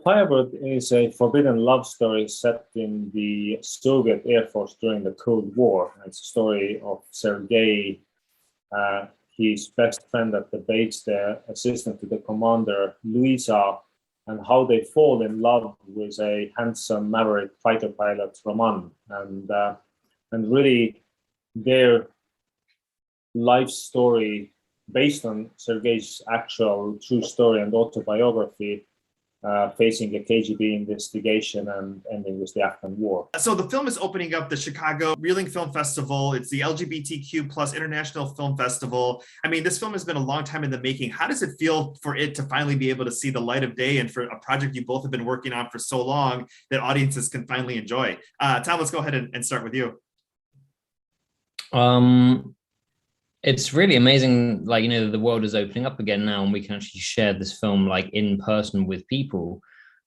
Firebird is a forbidden love story set in the Soviet Air Force during the Cold War. It's a story of Sergei, his best friend at the base, the assistant to the commander, Luisa, and how they fall in love with a handsome maverick fighter pilot, Roman. And really, their life story based on Sergei's actual true story and autobiography, facing a KGB investigation and ending with the Afghan War. So the film is opening up the Chicago Reeling Film Festival. It's the LGBTQ plus International Film Festival. I mean, this film has been a long time in the making. How does it feel for it to finally be able to see the light of day, and for a project you both have been working on for so long that audiences can finally enjoy? Tom, let's go ahead and start with you. It's really amazing, like, the world is opening up again now, and we can actually share this film like in person with people,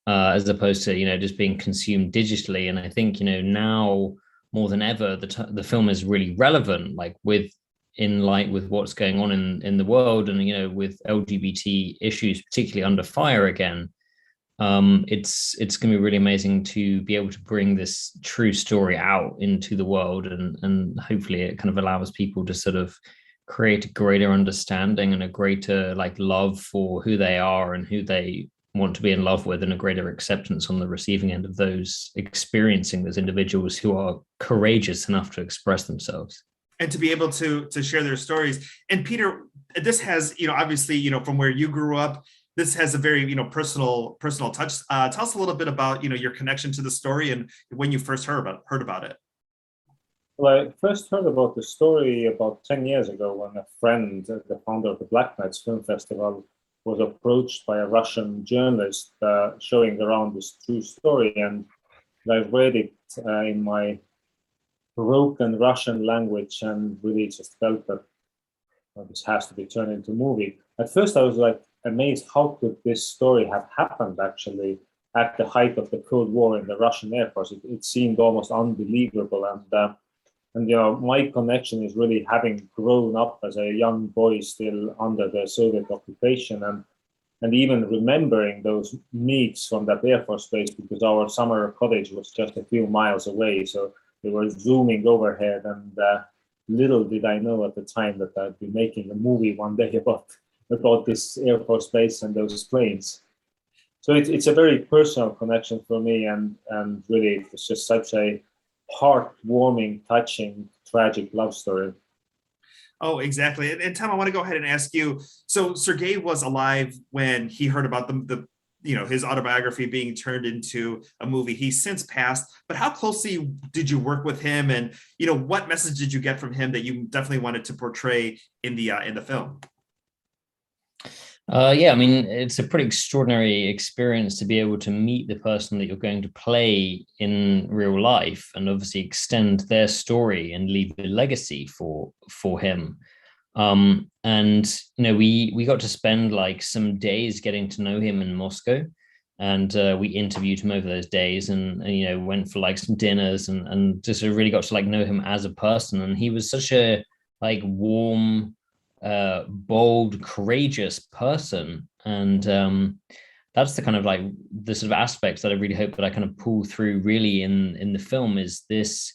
as opposed to, just being consumed digitally. And I think, now more than ever, the film is really relevant, like in light with what's going on in the world, and, with LGBT issues, particularly under fire again. It's going to be really amazing to be able to bring this true story out into the world, and hopefully it kind of allows people to sort of create a greater understanding and a greater love for who they are and who they want to be in love with, and a greater acceptance on the receiving end of those experiencing those individuals who are courageous enough to express themselves and to be able to share their stories. And Peter, this has, obviously, from where you grew up, this has a very, personal touch. Tell us a little bit about, your connection to the story and when you first heard about it. Well, I first heard about the story about 10 years ago when a friend, the founder of the Black Nights Film Festival, was approached by a Russian journalist showing around this true story. And I read it in my broken Russian language and really just felt that this has to be turned into a movie. At first, I was amazed how could this story have happened actually at the height of the Cold War in the Russian Air Force. It seemed almost unbelievable. And my connection is really having grown up as a young boy still under the Soviet occupation, and even remembering those meets from that Air Force base, because our summer cottage was just a few miles away. So they were zooming overhead, and little did I know at the time that I'd be making a movie one day about this Air Force base and those planes. So it's a very personal connection for me, and really it's just such a heartwarming, touching, tragic love story. Oh, exactly. And Tom, I want to go ahead and ask you, so Sergei was alive when he heard about the his autobiography being turned into a movie. He's since passed, but how closely did you work with him, and what message did you get from him that you definitely wanted to portray in the film? Yeah, I mean, it's a pretty extraordinary experience to be able to meet the person that you're going to play in real life, and obviously extend their story and leave a legacy for him. And we got to spend some days getting to know him in Moscow, and we interviewed him over those days, and went for some dinners, and just really got to know him as a person. And he was such a warm, bold, courageous person, and that's the kind of the sort of aspects that I really hope that I kind of pull through really in the film, is this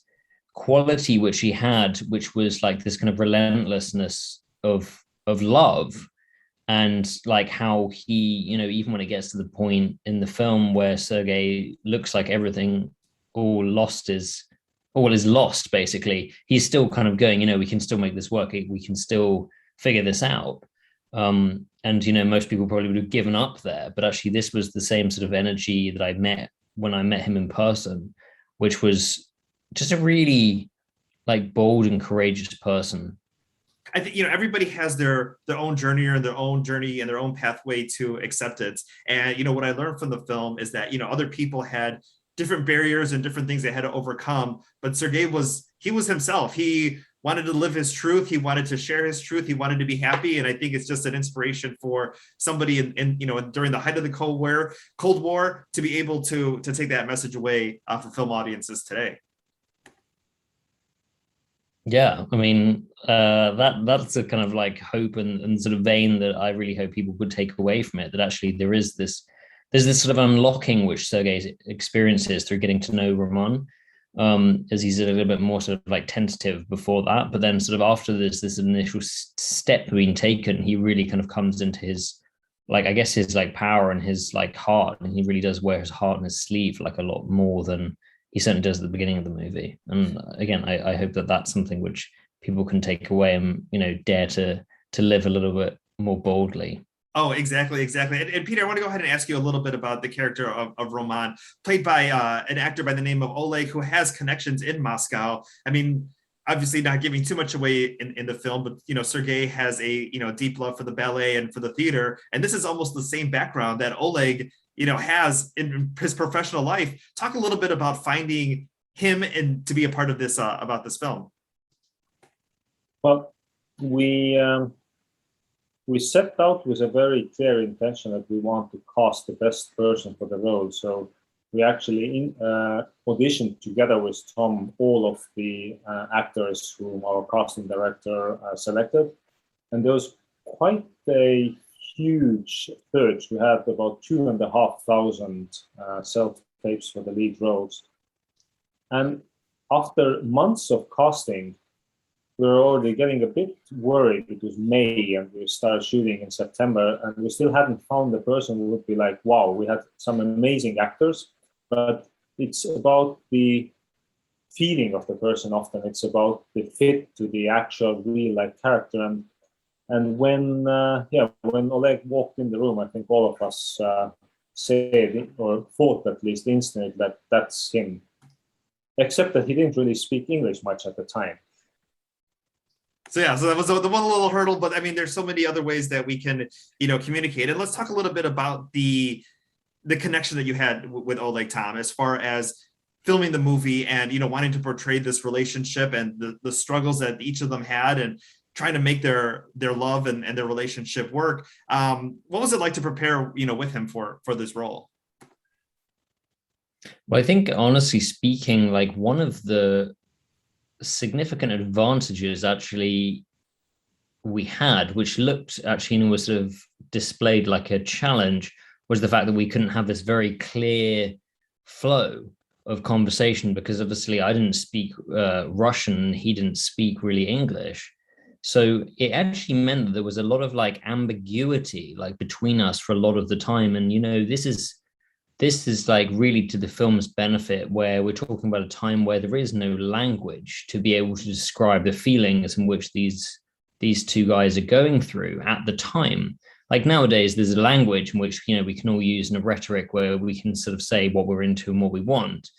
quality which he had, which was this kind of relentlessness of love, and how he, even when it gets to the point in the film where Sergei looks like everything all is lost, basically, he's still kind of going, we can still make this work, we can still figure this out. And most people probably would have given up there, but actually this was the same sort of energy that I met when I met him in person, which was just a really bold and courageous person. I think everybody has their own journey and their own pathway to acceptance. And what I learned from the film is that other people had different barriers and different things they had to overcome, but Sergei was himself. He wanted to live his truth. He wanted to share his truth. He wanted to be happy. And I think it's just an inspiration for somebody in during the height of the Cold War to be able to take that message away for film audiences today. Yeah, I mean, that's a kind of hope and sort of vein that I really hope people would take away from it, that actually there is this there's this sort of unlocking which Sergei experiences through getting to know Roman, as he's a little bit more sort of like tentative before that, but then sort of after this initial step being taken, he really kind of comes into his, like, I guess his like power and his like heart, and he really does wear his heart on his sleeve like a lot more than he certainly does at the beginning of the movie. And again, I hope that that's something which people can take away and, you know, dare to live a little bit more boldly. Oh, exactly. And Peter, I want to go ahead and ask you a little bit about the character of Roman, played by an actor by the name of Oleg, who has connections in Moscow. I mean, obviously not giving too much away in the film, but, you know, Sergei has a, you know, deep love for the ballet and for the theater. And this is almost the same background that Oleg, you know, has in his professional life. Talk a little bit about finding him and to be a part of this, about this film. Well, we set out with a very clear intention that we want to cast the best person for the role. So we actually auditioned together with Tom all of the actors whom our casting director selected. And there was quite a huge search. We had about 2,500 self-tapes for the lead roles. And after months of casting, we were already getting a bit worried. It was May and we started shooting in September, and we still hadn't found the person who would be like, wow, we had some amazing actors, but it's about the feeling of the person often. It's about the fit to the actual real life character. And when Oleg walked in the room, I think all of us said, or thought at least instantly, that that's him. Except that he didn't really speak English much at the time. So yeah, so that was the one little hurdle, but I mean, there's so many other ways that we can, you know, communicate. And let's talk a little bit about the connection that you had with Oleg, Tom, as far as filming the movie and, you know, wanting to portray this relationship and the struggles that each of them had and trying to make their love and their relationship work. What was it like to prepare, you know, with him for this role? Well, I think honestly speaking, like one of the significant advantages actually we had, which looked actually and was sort of displayed like a challenge, was the fact that we couldn't have this very clear flow of conversation, because obviously I didn't speak Russian, he didn't speak really English. So it actually meant that there was a lot of like ambiguity like between us for a lot of the time. And, you know, this is like really to the film's benefit, where we're talking about a time where there is no language to be able to describe the feelings in which these two guys are going through at the time. Like nowadays, there's a language in which, you know, we can all use in a rhetoric where we can sort of say what we're into and what we want.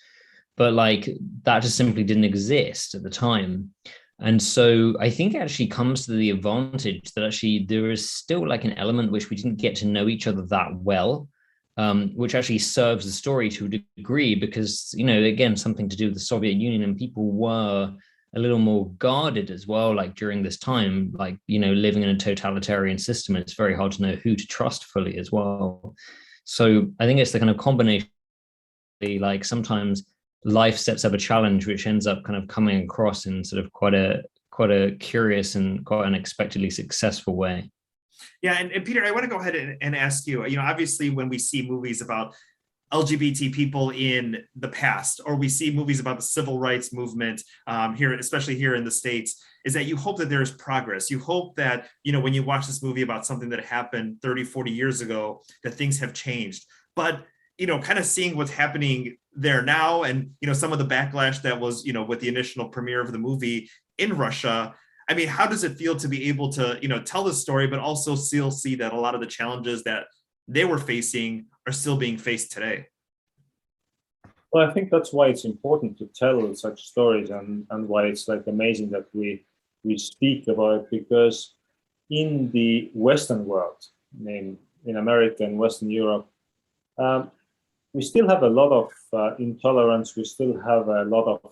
But like that just simply didn't exist at the time. And so I think it actually comes to the advantage that actually there is still like an element which we didn't get to know each other that well. Which actually serves the story to a degree, because, you know, again, something to do with the Soviet Union, and people were a little more guarded as well, like during this time, like, you know, living in a totalitarian system, it's very hard to know who to trust fully as well. So I think it's the kind of combination, like sometimes life sets up a challenge which ends up kind of coming across in sort of quite a curious and quite unexpectedly successful way. Yeah, and Peter, I want to go ahead and ask you, you know, obviously when we see movies about LGBT people in the past, or we see movies about the civil rights movement here, especially here in the States, is that you hope that there's progress. You hope that, you know, when you watch this movie about something that happened 30, 40 years ago, that things have changed. But, you know, kind of seeing what's happening there now and, you know, some of the backlash that was, you know, with the initial premiere of the movie in Russia, I mean, how does it feel to be able to, you know, tell the story, but also still see that a lot of the challenges that they were facing are still being faced today? Well, I think that's why it's important to tell such stories, and why it's like amazing that we speak about it, because in the Western world, in America and Western Europe, we still have a lot of intolerance. We still have a lot of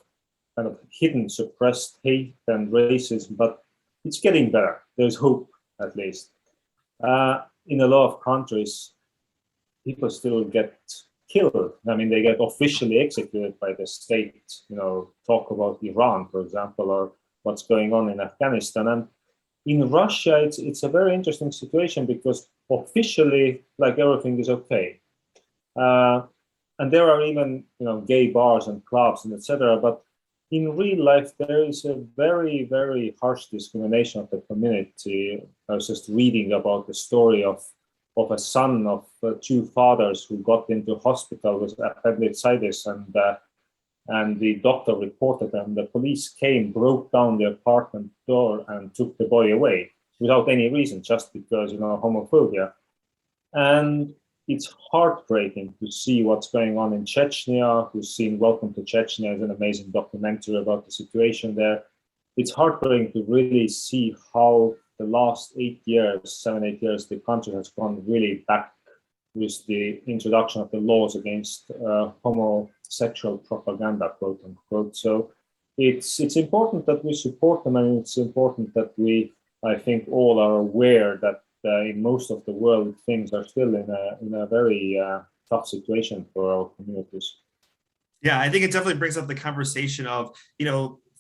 kind of hidden, suppressed hate and racism, but it's getting better. There's hope, at least. In a lot of countries, people still get killed. I mean, they get officially executed by the state. You know, talk about Iran, for example, or what's going on in Afghanistan. And in Russia, it's a very interesting situation, because officially, like, everything is okay. And there are even, gay bars and clubs and etc. But in real life, there is a very, very harsh discrimination of the community. I was just reading about the story of a son of two fathers who got into hospital with appendicitis, and the doctor reported them. The police came, broke down the apartment door, and took the boy away without any reason, just because, homophobia. And it's heartbreaking to see what's going on in Chechnya. Who's seen Welcome to Chechnya is an amazing documentary about the situation there. It's heartbreaking to really see how the last 8 years, 7-8 years, the country has gone really back with the introduction of the laws against homosexual propaganda, quote unquote. So it's important that we support them, and it's important that we, I think, all are aware that in most of the world, things are still in a very tough situation for our communities. Yeah, I think it definitely brings up the conversation of,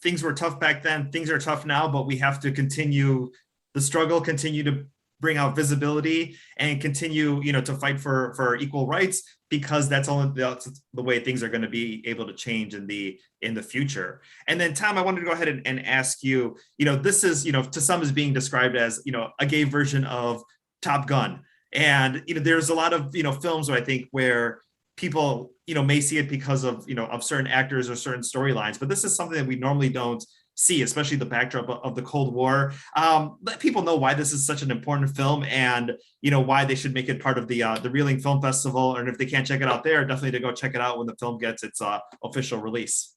things were tough back then, things are tough now, but we have to continue the struggle, continue to bring out visibility, and continue, to fight for equal rights, because that's the way things are going to be able to change in the future. And then, Tom, I wanted to go ahead and ask you, this is, to some is being described as, a gay version of Top Gun. And, there's a lot of, films where I think where people, may see it because of, of certain actors or certain storylines, but this is something that we normally don't see, especially the backdrop of the Cold War. Let people know why this is such an important film, and why they should make it part of the Reeling Film Festival. And if they can't check it out there, definitely to go check it out when the film gets its official release.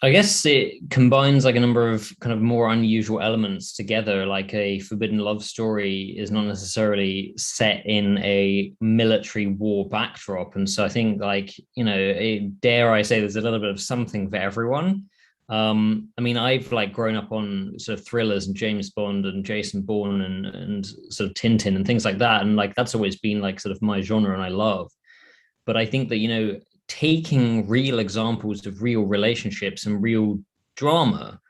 I guess it combines like a number of kind of more unusual elements together. Like a forbidden love story is not necessarily set in a military war backdrop, and so I think, like, dare I say, there's a little bit of something for everyone. I mean, I've like grown up on sort of thrillers and James Bond and Jason Bourne and sort of Tintin and things like that, and like that's always been like sort of my genre, and I love. But I think that taking real examples of real relationships and real drama,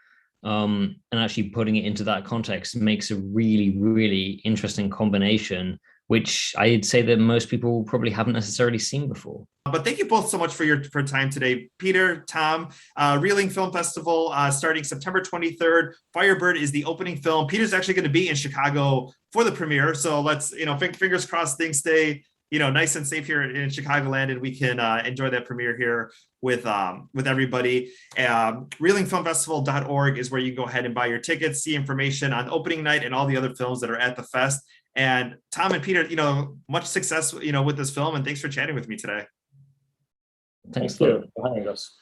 and actually putting it into that context makes a really, really interesting combination, which I'd say that most people probably haven't necessarily seen before. But thank you both so much for your time today. Peter, Tom, Reeling Film Festival starting September 23rd. Firebird is the opening film. Peter's actually going to be in Chicago for the premiere. So let's, fingers crossed things stay, nice and safe here in Chicagoland, and we can enjoy that premiere here with everybody. Reelingfilmfestival.org is where you can go ahead and buy your tickets, see information on opening night and all the other films that are at the fest. And Tom and Peter, much success, with this film, and thanks for chatting with me today. Thanks for having us.